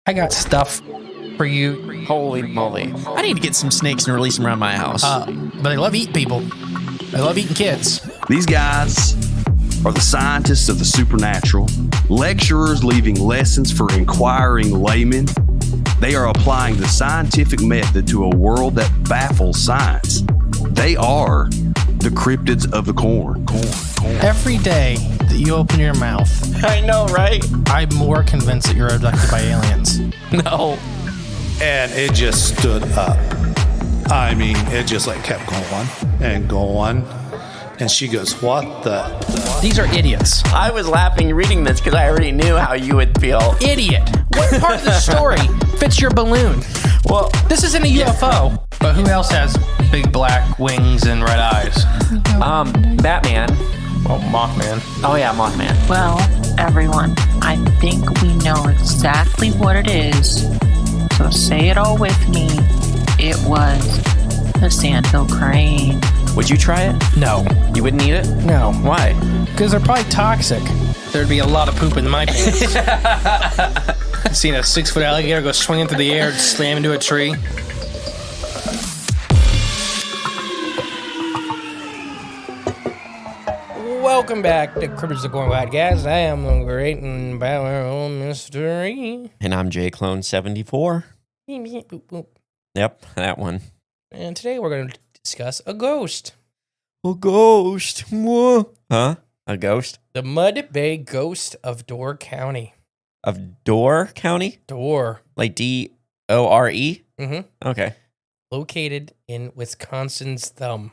I got stuff for you. Holy moly. I need to get some snakes and release them around my house. But they love eating people. They love eating kids. These guys are the scientists of the supernatural, lecturers leaving lessons for inquiring laymen. They are applying the scientific method to a world that baffles science. They are the cryptids of the corn. Every day that you open your mouth, I know, right? I'm more convinced that you're abducted by aliens. No. And it just stood up. I mean, it just like kept going and going. And she goes, what the? These are idiots. I was laughing reading this because I already knew how you would feel. Idiot. What part of the story fits your balloon? Well, This isn't a UFO. But who else has big black wings and red eyes? Batman. Well, Mothman. Oh yeah, Mothman. Well, everyone, I think we know exactly what it is. So say it all with me. It was the sandhill crane. Would you try it? No. You wouldn't eat it? No. Why? Because they're probably toxic. There'd be a lot of poop in my pants. Seen a 6-foot alligator go swinging through the air and slam into a tree. Welcome back to Cryptids of Corn Podcast. I am the great and powerful mystery. And I'm JClone74. Yep, that one. And today we're going to discuss a ghost. A ghost. Huh? A ghost? The Mud Bay Ghost of Door County. Of Door County? Door. Like D-O-R-E? Mm-hmm. Okay. Located in Wisconsin's Thumb,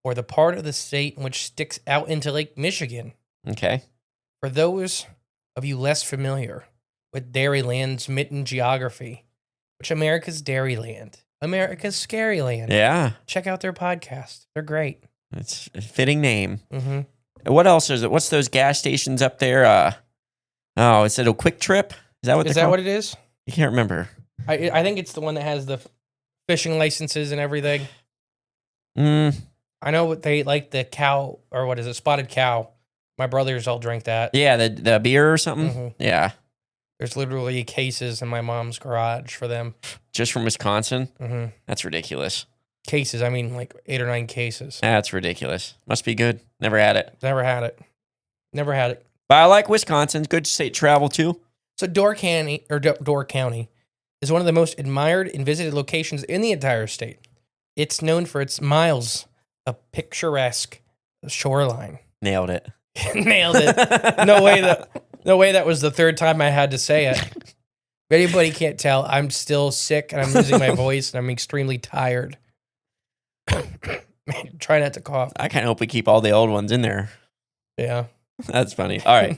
or the part of the state in which sticks out into Lake Michigan. Okay. For those of you less familiar with Dairyland's mitten geography, which America's Dairyland, America's Scary Land. Yeah. Check out their podcast. They're great. It's a fitting name. Mm-hmm. What else is it? What's those gas stations up there? Is it a Quick Trip? Is that what Is they're that called? what it is? You can't remember. I think it's the one that has the fishing licenses and everything. I know they like the cow, or what is it, spotted cow. My brothers all drink that. Yeah, the beer or something? Mhm. Yeah. There's literally cases in my mom's garage for them. Just from Wisconsin? Mm-hmm. That's ridiculous. Cases, I mean like 8 or 9 cases. That's ridiculous. Must be good. Never had it. Never had it. Never had it. But I like Wisconsin. Good state to travel to. So Door County is one of the most admired and visited locations in the entire state. It's known for its miles of picturesque shoreline. Nailed it. Nailed it. No way that was the third time I had to say it. If anybody can't tell, I'm still sick and I'm losing my voice and I'm extremely tired. Try not to cough. I kind of hope we keep all the old ones in there. Yeah. That's funny. All right.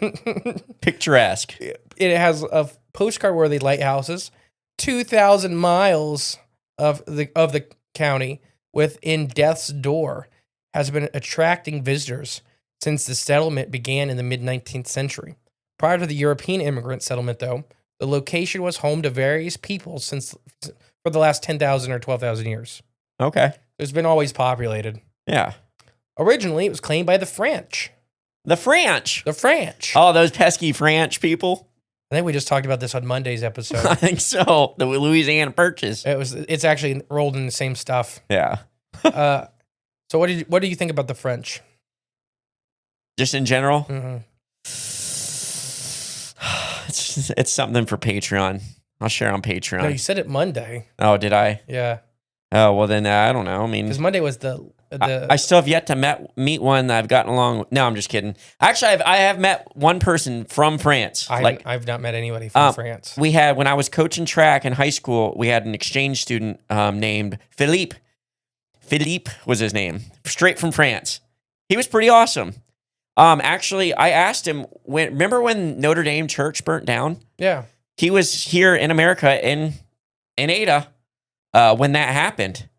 Picturesque. It has a postcard-worthy lighthouses, 2,000 miles of the county within Death's Door has been attracting visitors since the settlement began in the mid-19th century. Prior to the European immigrant settlement, though, the location was home to various peoples for the last 10,000 or 12,000 years. Okay. It's been always populated. Yeah. Originally, it was claimed by the French. The French. The French. Oh, those pesky French people. I think we just talked about this on Monday's episode. I think so. The Louisiana Purchase. It's actually rolled in the same stuff. Yeah. So what do you think about the French? Just in general? Mm-hmm. It's something for Patreon. I'll share on Patreon. No, you said it Monday. Oh, did I? Yeah. Oh, well then, I don't know. I mean, Because Monday was the I still have yet to meet one that I've gotten along with. No, I'm just kidding. Actually, I have met one person from France. I've not met anybody from France. We had, when I was coaching track in high school, we had an exchange student named Philippe. Philippe was his name. Straight from France. He was pretty awesome. Actually, I asked him, remember when Notre Dame Church burnt down? Yeah. He was here in America in Ada when that happened.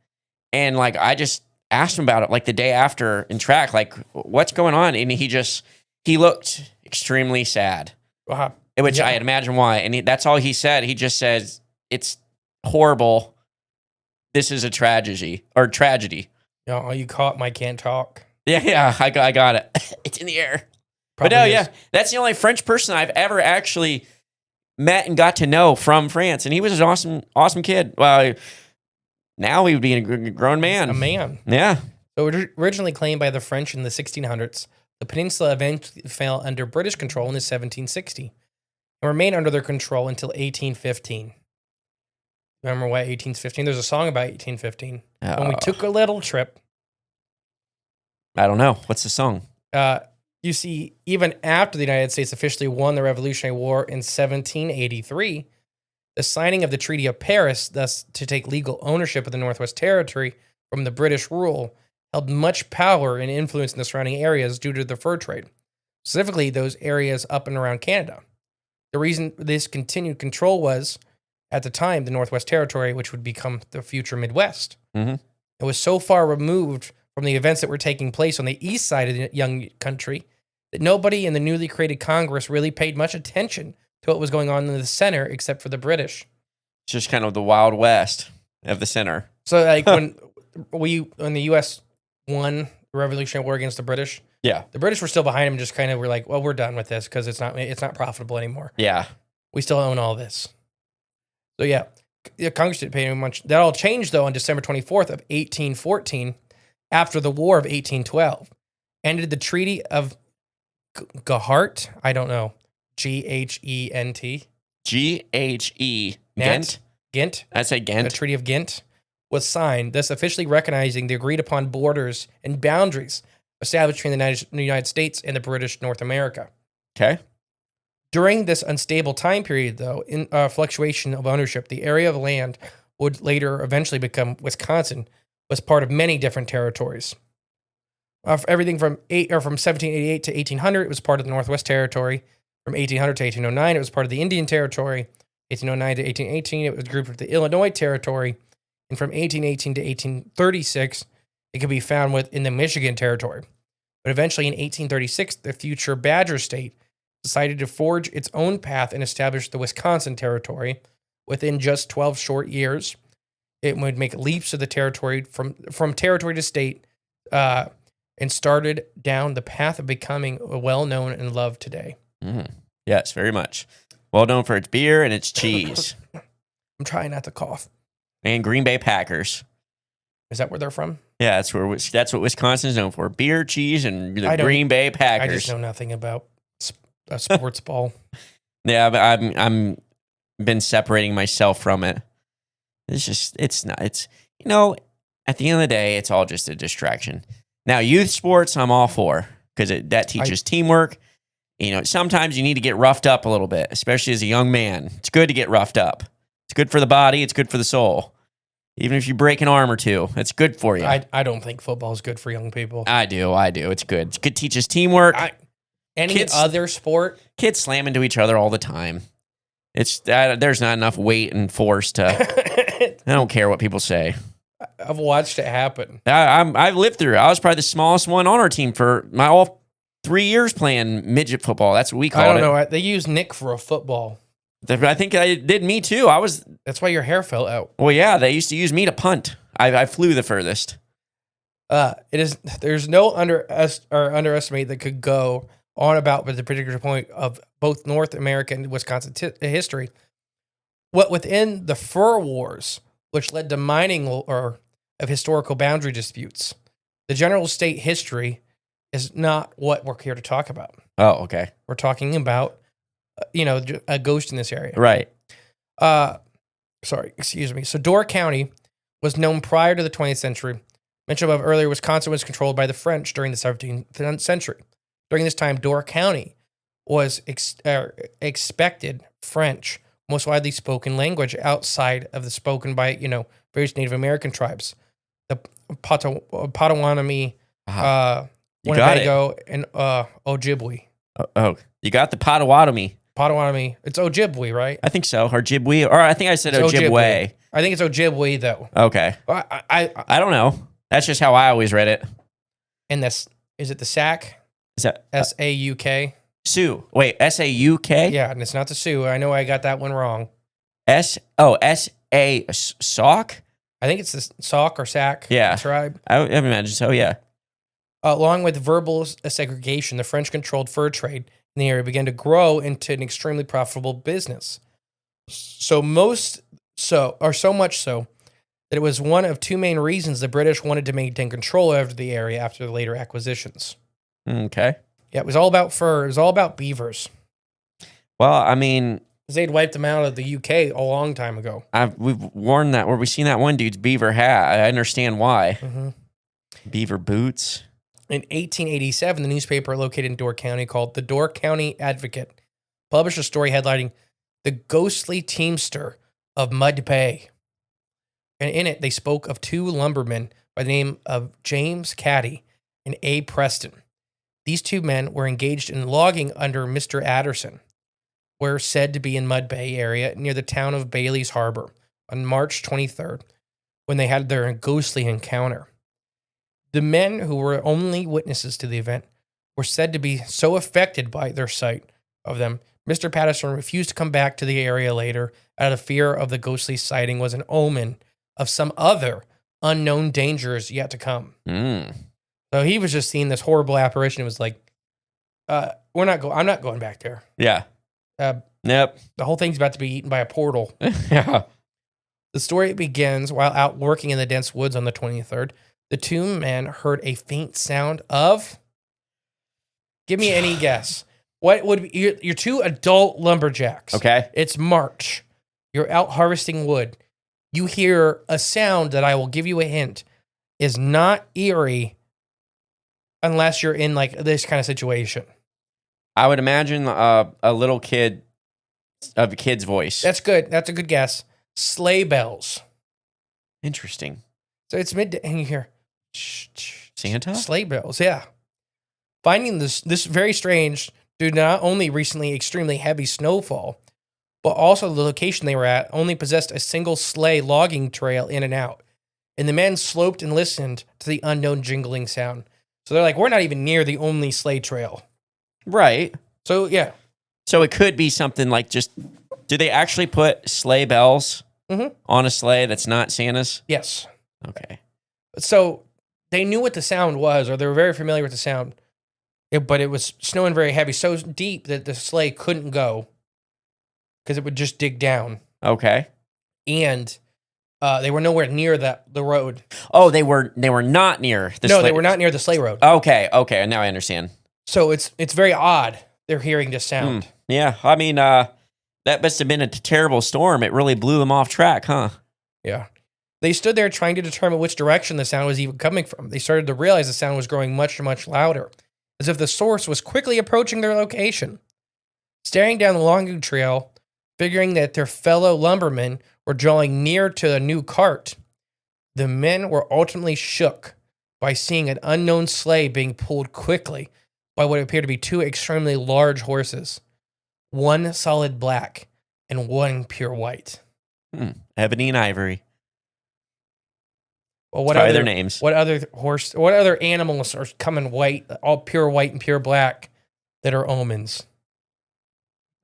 And like, I just asked him about it like the day after in track, like, what's going on? And he looked extremely sad, which I had imagined why. And that's all he said. He just says, it's horrible. This is a tragedy. Oh, you caught my can't talk. Yeah, I got it. It's in the air. Probably but no, is. yeah, that's the only French person I've ever actually met and got to know from France, and he was an awesome kid. Well, now he would be a grown man. A man. Yeah. So originally claimed by the French in the 1600s, the peninsula eventually fell under British control in the 1760 and remained under their control until 1815. Remember why 1815? There's a song about 1815. When we took a little trip. I don't know. What's the song? You see, even after the United States officially won the Revolutionary War in 1783, the signing of the Treaty of Paris, thus to take legal ownership of the Northwest Territory from the British rule, held much power and influence in the surrounding areas due to the fur trade, specifically those areas up and around Canada. The reason this continued control was, at the time, the Northwest Territory, which would become the future Midwest. Mm-hmm. It was so far removed from the events that were taking place on the east side of the young country that nobody in the newly created Congress really paid much attention to what was going on in the center except for the British. It's just kind of the Wild West of the center. So like when the U.S. won the Revolutionary War against the British, Yeah. the British were still behind them, just kind of were like, well, we're done with this because it's not profitable anymore. Yeah. We still own all this. So yeah, Congress didn't pay much. That all changed though on December 24th of 1814 after the War of 1812. Ended the Treaty of Ghent. I don't know. Ghent. G-H-E. Ghent? Ghent. I'd say The Ghent. Treaty of Ghent was signed, thus officially recognizing the agreed upon borders and boundaries established between the United States and the British North America. Okay. During this unstable time period, though, in fluctuation of ownership, the area of land would later eventually become Wisconsin, was part of many different territories. Everything from 1788 to 1800, it was part of the Northwest Territory. From 1800 to 1809, it was part of the Indian Territory. 1809 to 1818, it was grouped with the Illinois Territory. And from 1818 to 1836, it could be found within the Michigan Territory. But eventually in 1836, the future Badger State decided to forge its own path and establish the Wisconsin Territory. Within just 12 short years, it would make leaps of the territory from territory to state and started down the path of becoming well-known and loved today. Mm. Yes, very much. Well known for its beer and its cheese. I'm trying not to cough. And Green Bay Packers. Is that where they're from? Yeah, that's what Wisconsin's known for. Beer, cheese, and the Green Bay Packers. I just know nothing about sports ball. Yeah, but I'm been separating myself from it. It's not, at the end of the day, it's all just a distraction. Now, youth sports, I'm all for, because that teaches teamwork. Sometimes you need to get roughed up a little bit, especially as a young man. It's good to get roughed up. It's good for the body. It's good for the soul. Even if you break an arm or two, it's good for you. I don't think football is good for young people. I do. It's good. It's good, teaches teamwork. Other sport? Kids slam into each other all the time. There's not enough weight and force to. I don't care what people say. I've watched it happen. I've lived through it. I was probably the smallest one on our team for all 3 years playing midget football. That's what we called it. I don't know. They use Nick for a football. I think I did me too. That's why your hair fell out. Well, yeah, they used to use me to punt. I flew the furthest. There's no underestimate that could go on about with the particular point of both North America and Wisconsin history. What within the fur wars, which led to mining or of historical boundary disputes, the general state history is not what we're here to talk about. Oh, okay. We're talking about, a ghost in this area. Right. Excuse me. So Door County was known prior to the 20th century. Mentioned above earlier, Wisconsin was controlled by the French during the 17th century. During this time, Door County was expected French, most widely spoken language outside of the spoken by, various Native American tribes. The Potawatomi, Winnebago, and Ojibwe. Oh, you got the Potawatomi. Potawatomi. It's Ojibwe, right? I think so. Or Ojibwe. Or I think I said Ojibwe. I think it's Ojibwe, though. Okay. I don't know. That's just how I always read it. And is it the Sac? Is that S-A-U-K? Sioux. Wait, S-A-U-K? Yeah, and it's not the Sioux. I know I got that one wrong. S-A Sauk? I think it's the Sauk or Sac tribe. I imagine so, yeah. Along with verbal segregation, the French-controlled fur trade in the area began to grow into an extremely profitable business. So so much so that it was one of two main reasons the British wanted to maintain control over the area after the later acquisitions. Okay. Yeah, it was all about fur. It was all about beavers. Well, I mean, 'Cause they'd wiped them out of the UK a long time ago. we've worn that, or we've seen that one dude's beaver hat. I understand why. Mm-hmm. Beaver boots. In 1887, the newspaper located in Door County called the Door County Advocate published a story headlining "The Ghostly Teamster of Mud Bay." And in it, they spoke of two lumbermen by the name of James Caddy and A. Preston. These two men were engaged in logging under Mr. Adderson, were said to be in Mud Bay area near the town of Bailey's Harbor on March 23rd when they had their ghostly encounter. The men, who were only witnesses to the event, were said to be so affected by their sight of them, Mr. Patterson refused to come back to the area later out of fear of the ghostly sighting was an omen of some other unknown dangers yet to come. So he was just seeing this horrible apparition. It was like, I'm not going back there. Yeah. Nope. The whole thing's about to be eaten by a portal. Yeah. The story begins while out working in the dense woods on the 23rd. The two men heard a faint sound of. Give me any guess. What would be your two adult lumberjacks? Okay. It's March. You're out harvesting wood. You hear a sound that I will give you a hint is not eerie unless you're in like this kind of situation. I would imagine a little kid of a kid's voice. That's good. That's a good guess. Sleigh bells. Interesting. So it's midday and you hear Santa? sleigh bells. Yeah. Finding this very strange due to not only recently extremely heavy snowfall, but also the location they were at only possessed a single sleigh logging trail in and out. And the men sloped and listened to the unknown jingling sound. So they're like, we're not even near the only sleigh trail. Right. So, yeah. So it could be something like just, do they actually put sleigh bells on a sleigh that's not Santa's? Yes. Okay. So they knew what the sound was, or they were very familiar with the sound. But it was snowing very heavy, so deep that the sleigh couldn't go because it would just dig down. Okay. And they were nowhere near the road. Oh, they were not near the sleigh. No, they were not near the sleigh road. Okay. Now I understand. So it's very odd they're hearing this sound. Yeah. I mean, that must have been a terrible storm. It really blew them off track, huh? Yeah. They stood there trying to determine which direction the sound was even coming from. They started to realize the sound was growing much, much louder, as if the source was quickly approaching their location. Staring down the logging trail, figuring that their fellow lumbermen were drawing near to a new cart, the men were ultimately shook by seeing an unknown sleigh being pulled quickly by what appeared to be two extremely large horses, one solid black and one pure white. Ebony and Ivory. Well, what Try other their names? What other animals are coming white, all pure white and pure black, that are omens?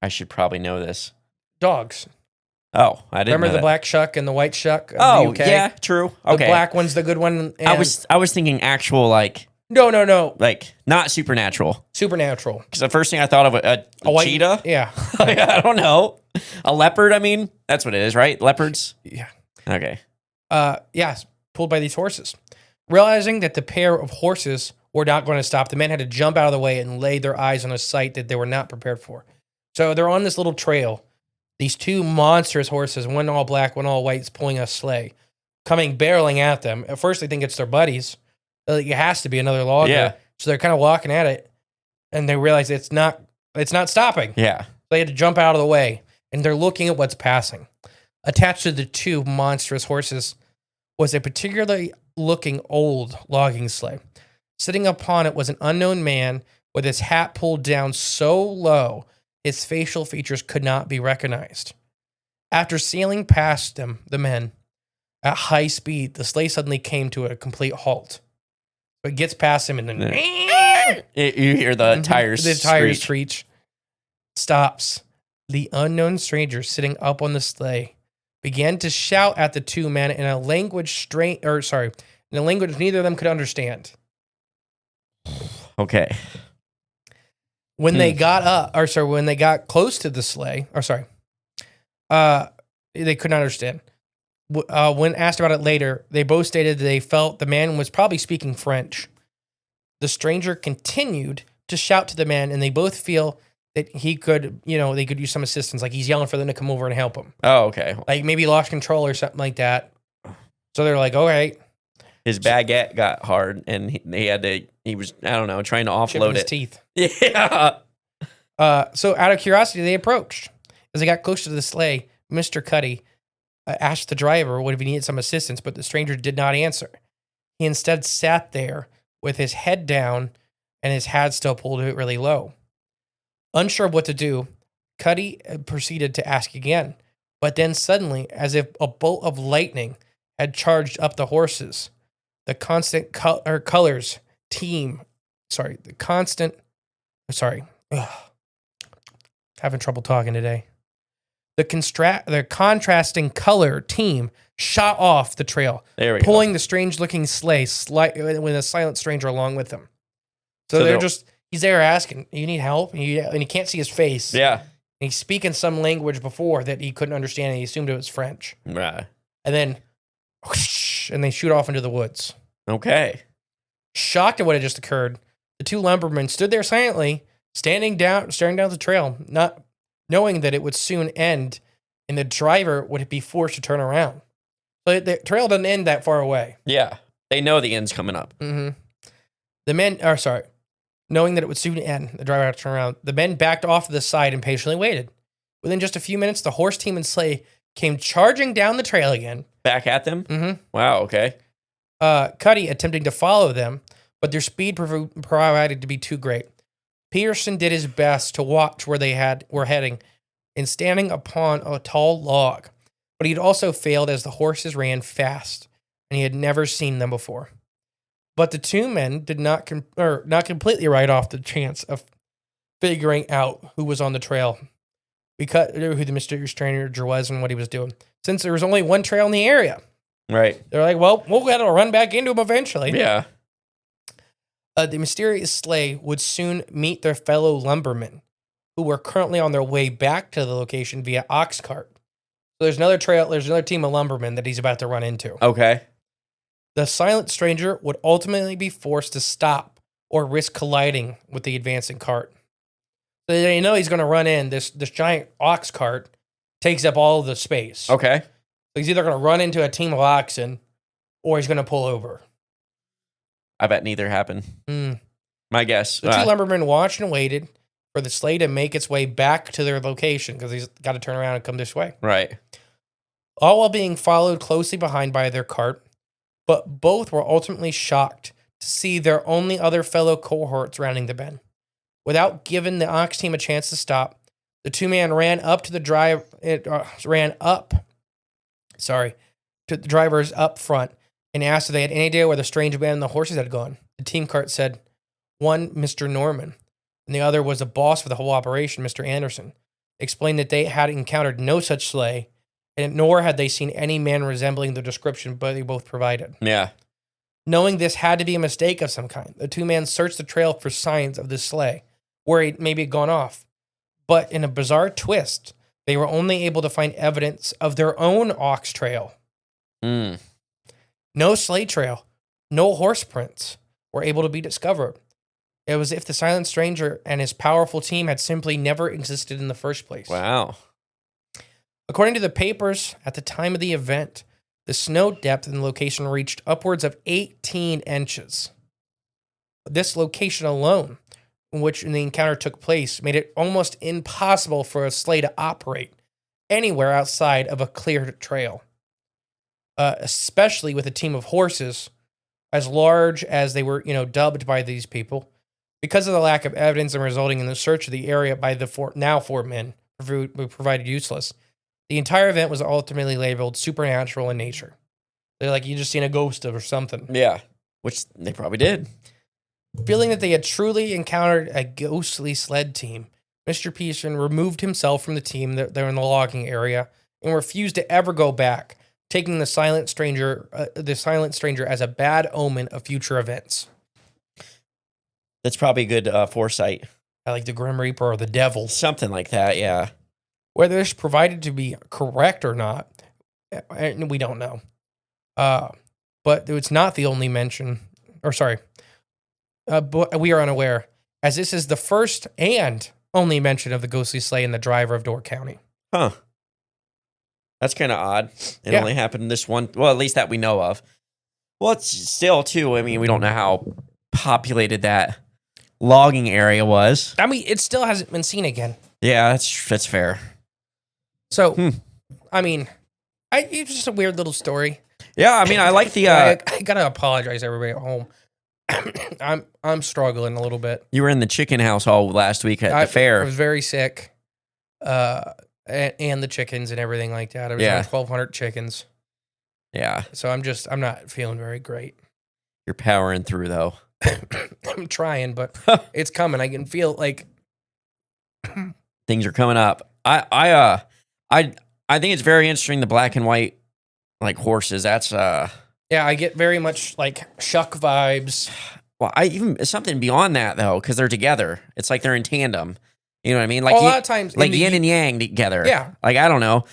I should probably know this. Dogs. Oh, I didn't Remember know the that. black shuck and the white shuck? Of Oh, the UK? yeah, true. The Okay. black one's the good one. And I was thinking actual, like, no, like not supernatural. supernatural. Because the first thing I thought of a white cheetah. Yeah, I don't know. A leopard. I mean, that's what it is, right? Leopards. yeah. Okay. Yes, pulled by these horses. Realizing that the pair of horses were not going to stop, the men had to jump out of the way and lay their eyes on a sight that they were not prepared for. So they're on this little trail. These two monstrous horses, one all black, one all white, is pulling a sleigh, coming barreling at them. At first, they think it's their buddies. It has to be another logger. Yeah. So they're kind of walking at it, and they realize it's not stopping. Yeah. They had to jump out of the way, and they're looking at what's passing. Attached to the two monstrous horses was a particularly looking old logging sleigh. Sitting upon it was an unknown man with his hat pulled down so low his facial features could not be recognized. After sailing past them, the men, at high speed, the sleigh suddenly came to a complete halt. So it gets past him and then You hear the tires. the tires screech. screech. Stops. The unknown stranger sitting up on the sleigh began to shout at the two men in a language in a language neither of them could understand. Okay. When they got when they got close to the sleigh, They could not understand. When asked about it later, they both stated that they felt the man was probably speaking French. The stranger continued to shout to the man, and they both feel that he could, they could use some assistance. Like he's yelling for them to come over and help him. Oh, okay. Like maybe he lost control or something like that. So they're like, okay. His baguette got hard, and he was, I don't know, trying to offload his it. teeth. Yeah. So out of curiosity, they approached. As they got closer to the sleigh, Mr. Cuddy asked the driver what if he needed some assistance, but the stranger did not answer. He instead sat there with his head down and his hat still pulled really low. Unsure of what to do, Cuddy proceeded to ask again, but then suddenly, as if a bolt of lightning had charged up the horses, the constant colors team, having trouble talking today. The contrasting color team shot off the trail, pulling the strange-looking sleigh with a silent stranger along with them. So he's there asking, you need help? And you can't see his face. Yeah. And he's speaking some language before that he couldn't understand, and he assumed it was French. Right. And then, whoosh, and they shoot off into the woods. Okay. Shocked at what had just occurred, the two lumbermen stood there silently, staring down the trail, not knowing that it would soon end, and the driver would be forced to turn around. But the trail doesn't end that far away. Yeah. They know the end's coming up. Mm-hmm. Knowing that it would soon end, the driver had to turn around. The men backed off to the side and patiently waited. Within just a few minutes, the horse team and sleigh came charging down the trail again. Back at them? Mm-hmm. Wow, okay. Cuddy attempting to follow them, but their speed provided to be too great. Peterson did his best to watch where they were heading and standing upon a tall log, but he'd also failed as the horses ran fast, and he had never seen them before. But the two men did not completely write off the chance of figuring out who was on the trail, who the mysterious stranger was and what he was doing, since there was only one trail in the area. Right. They're like, well, we'll have to run back into him eventually. Yeah. The mysterious sleigh would soon meet their fellow lumbermen, who were currently on their way back to the location via ox cart. So there's another team of lumbermen that he's about to run into. Okay. The silent stranger would ultimately be forced to stop or risk colliding with the advancing cart. So they know he's going to run in. This giant ox cart takes up all of the space. Okay. So he's either going to run into a team of oxen or he's going to pull over. I bet neither happened. My guess. The two lumbermen watched and waited for the sleigh to make its way back to their location because he's got to turn around and come this way. Right. All while being followed closely behind by their cart, but both were ultimately shocked to see their only other fellow cohorts rounding the bend. Without giving the ox team a chance to stop, the two men ran up to the drivers up front and asked if they had any idea where the strange man and the horses had gone. The team cart said one, Mr. Norman, and the other was the boss for the whole operation, Mr. Anderson, explained that they had encountered no such sleigh, and nor had they seen any man resembling the description but they both provided. Yeah. Knowing this had to be a mistake of some kind, the two men searched the trail for signs of this sleigh, where it maybe had gone off. But in a bizarre twist, they were only able to find evidence of their own ox trail. No sleigh trail, no horse prints were able to be discovered. It was as if the silent stranger and his powerful team had simply never existed in the first place. Wow. According to the papers, at the time of the event, the snow depth in the location reached upwards of 18 inches. This location alone, in which the encounter took place, made it almost impossible for a sleigh to operate anywhere outside of a cleared trail. Especially with a team of horses as large as they were, dubbed by these people, because of the lack of evidence and resulting in the search of the area by the four men who provided useless. The entire event was ultimately labeled supernatural in nature. They're like, you just seen a ghost or something. Yeah, which they probably did. Feeling that they had truly encountered a ghostly sled team, Mr. Peterson removed himself from the team that they're in the logging area and refused to ever go back, taking the silent stranger as a bad omen of future events. That's probably good foresight. Like the Grim Reaper or the Devil. Something like that, yeah. Whether it's provided to be correct or not, we don't know. But it's not the only mention, but we are unaware, as this is the first and only mention of the ghostly sleigh in the driver of Door County. Huh. That's kind of odd. It Yeah. only happened in this one. Well, at least that we know of. Well, it's still, too. I mean, we don't know how populated that logging area was. I mean, it still hasn't been seen again. Yeah, that's fair. So, I mean, it's just a weird little story. Yeah, I mean, I like the. I gotta apologize, everybody at home. I'm struggling a little bit. You were in the chicken house all last week at the fair. I was very sick, and the chickens and everything like that. I was on 1,200 chickens. Yeah. So I'm not feeling very great. You're powering through though. I'm trying, but it's coming. I can feel like things are coming up. I think it's very interesting, the black and white like horses. That's yeah, I get very much like Shuck vibes. Well, even something beyond that though, because they're together. It's like they're in tandem. You know what I mean? Like a lot of times, like yin and yang together. Yeah. Like I don't know.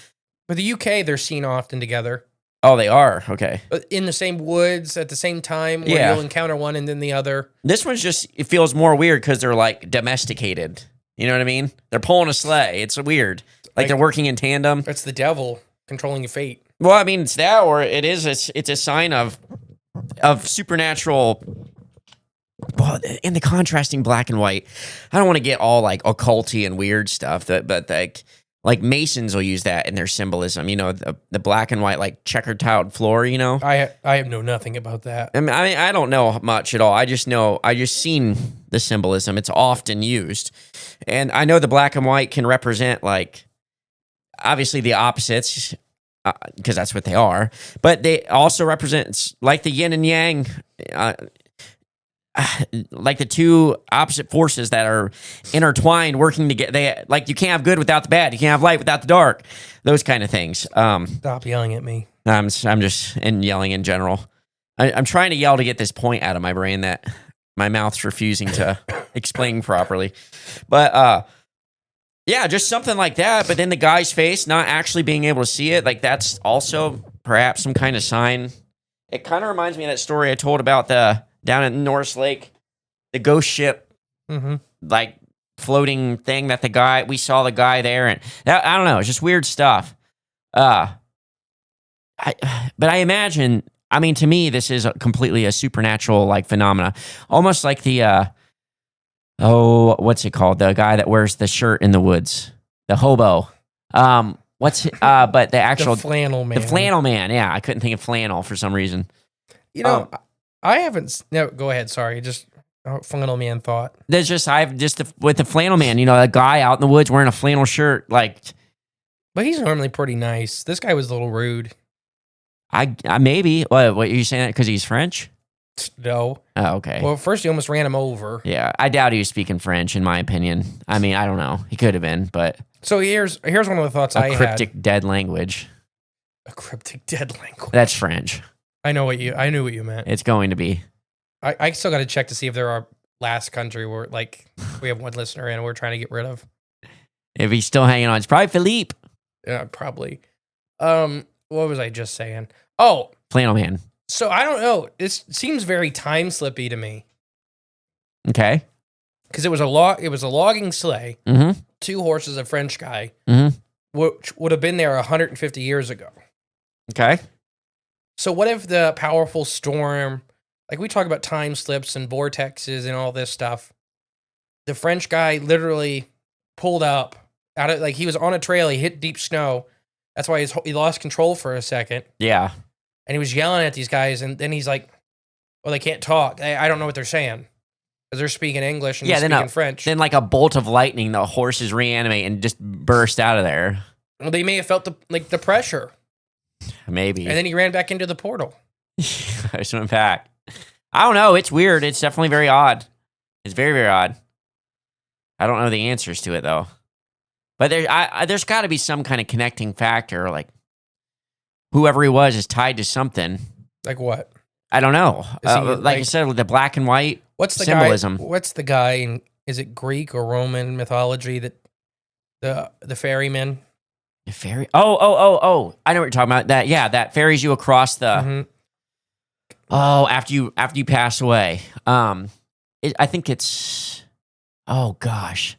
But the UK, they're seen often together. Oh, they are? Okay. In the same woods at the same time, where you'll encounter one and then the other. This one's just, it feels more weird because they're like domesticated. You know what I mean? They're pulling a sleigh. It's weird. Like they're working in tandem. It's the devil controlling your fate. Well, I mean, it's that, or it's a sign of supernatural. Well, in the contrasting black and white, I don't want to get all like occulty and weird stuff, but like Masons will use that in their symbolism. You know, the black and white, like checkered tiled floor. You know, I know nothing about that. I mean, I don't know much at all. I just seen the symbolism. It's often used, and I know the black and white can represent like obviously the opposites. Because that's what they are, but they also represent like the yin and yang, like the two opposite forces that are intertwined, working together. They like you can't have good without the bad, you can't have light without the dark. Those kind of things. Stop yelling at me. I'm just yelling in general. I'm trying to yell to get this point out of my brain that my mouth's refusing to explain properly, but yeah, just something like that. But then the guy's face, not actually being able to see it, like that's also perhaps some kind of sign. It kind of reminds me of that story I told about down at Norris Lake, the ghost ship, like floating thing that we saw the guy there, and that, I don't know, it's just weird stuff. But I imagine, I mean, to me, this is completely a supernatural like phenomena, almost like the. What's it called? The guy that wears the shirt in the woods, the hobo. But the actual the flannel man. The flannel man. Yeah, I couldn't think of flannel for some reason. You know, I haven't. No, go ahead. Sorry, just flannel man thought. With the flannel man. You know, a guy out in the woods wearing a flannel shirt, like. But he's normally pretty nice. This guy was a little rude. I maybe. What are you saying that because he's French? No. Oh, okay. Well, first he almost ran him over. Yeah, I doubt he was speaking French, in my opinion. I mean, I don't know. He could have been, but so here's one of the thoughts I had. A cryptic dead language. A cryptic dead language. That's French. I knew what you meant. It's going to be. I still got to check to see if there are last country where like we have one listener and we're trying to get rid of. If he's still hanging on, it's probably Philippe. Yeah, probably. What was I just saying? Oh, flannel man. So I don't know. This seems very time slippy to me. Okay. Because it was a logging sleigh, 2 horses, a French guy, which would have been there 150 years ago. Okay. So what if the powerful storm, like we talk about time slips and vortexes and all this stuff, the French guy literally pulled up out of, like he was on a trail, he hit deep snow. That's why he lost control for a second. Yeah. And he was yelling at these guys, and then he's like, well, they can't talk. I don't know what they're saying. Because they're speaking English and speaking French. Then like a bolt of lightning, the horses reanimate and just burst out of there. Well, they may have felt the pressure. Maybe. And then he ran back into the portal. I just went back. I don't know. It's weird. It's definitely very odd. It's very, very odd. I don't know the answers to it, though. But there's got to be some kind of connecting factor, like whoever he was is tied to something. Like what? I don't know. Like you said, with the black and white symbolism. What's the guy in, is it Greek or Roman mythology that the ferryman? Ferry. Oh. I know what you're talking about. That ferries you across the. Mhm. Oh, after you pass away. I think it's. Oh gosh,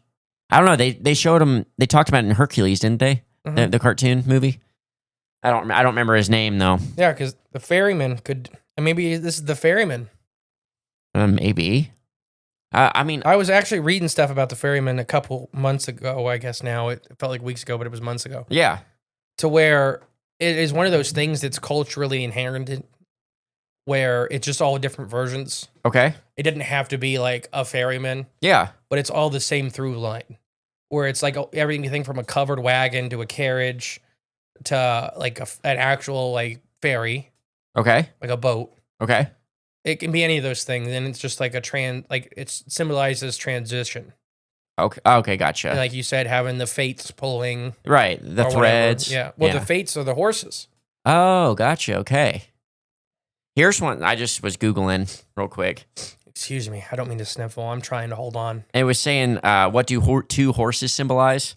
I don't know. They showed him. They talked about it in Hercules, didn't they? Mhm. The cartoon movie. I don't remember his name though. Yeah, because the ferryman could. And maybe this is the ferryman. Maybe. I mean, I was actually reading stuff about the ferryman a couple months ago. I guess now it felt like weeks ago, but it was months ago. yeah. To where it is one of those things that's culturally inherent, where it's just all different versions. Okay. It didn't have to be like a ferryman, Yeah. but it's all the same through line. Where it's like everything from a covered wagon to a carriage to like an actual like ferry, Okay. like a boat. Okay. It can be any of those things, and it's just like it symbolizes transition. Okay. Okay. Gotcha. And like you said, having the fates pulling. Right. The or threads. whatever. Yeah. Well, the fates are the horses. Oh, gotcha. Okay. Here's one I just was Googling real quick. Excuse me. I don't mean to sniffle. I'm trying to hold on. It was saying, what do two horses symbolize?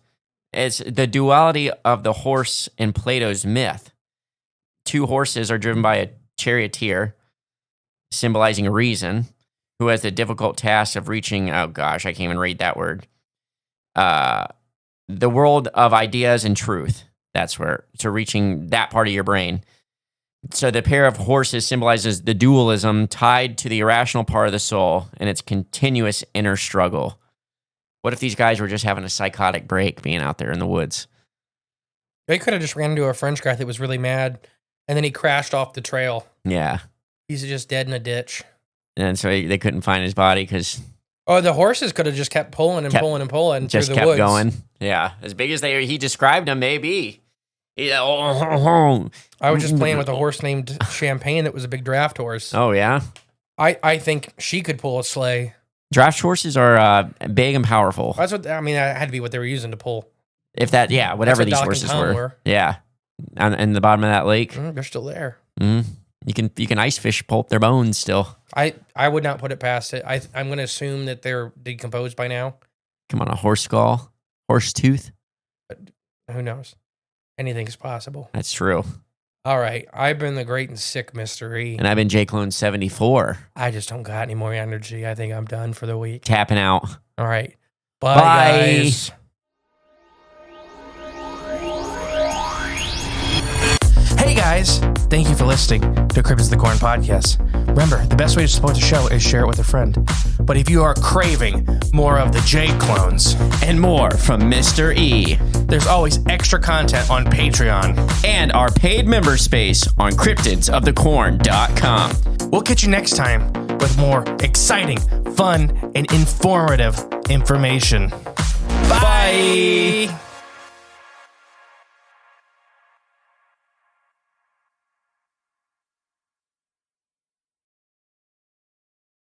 It's the duality of the horse in Plato's myth. Two horses are driven by a charioteer, symbolizing reason, who has the difficult task of reaching, oh gosh, I can't even read that word. The world of ideas and truth. That's where, so reaching that part of your brain. So the pair of horses symbolizes the dualism tied to the irrational part of the soul and its continuous inner struggle. What if these guys were just having a psychotic break being out there in the woods? They could have just ran into a French guy that was really mad, and then he crashed off the trail. Yeah. He's just dead in a ditch. And so they couldn't find his body because Oh, the horses could have just kept pulling and pulling and pulling just through the kept woods. going. Yeah. As big as he described them, maybe. I was just playing with a horse named Champagne that was a big draft horse. Oh, yeah. I think she could pull a sleigh. Draft horses are big and powerful. That's what I mean. That had to be what they were using to pull. If that, yeah, whatever what these Doc and horses Tom were. were. Yeah. In the bottom of that lake. They're still there. Mm. You can ice fish pulp their bones still. I would not put it past it. I'm going to assume that they're decomposed by now. Come on, a horse skull, horse tooth. Who knows? Anything's possible. That's true. All right. I've been the great and sick mystery. And I've been J Clone 74, I just don't got any more energy. I think I'm done for the week. tapping out. All right. Bye. Guys. Hey guys, thank you for listening to Cryptids the Corn podcast. Remember, the best way to support the show is share it with a friend. But if you are craving more of the J clones And more from Mr. E. there's always extra content on Patreon. And our paid member space on cryptidsofthecorn.com. We'll catch you next time with more exciting, fun, and informative information. Bye.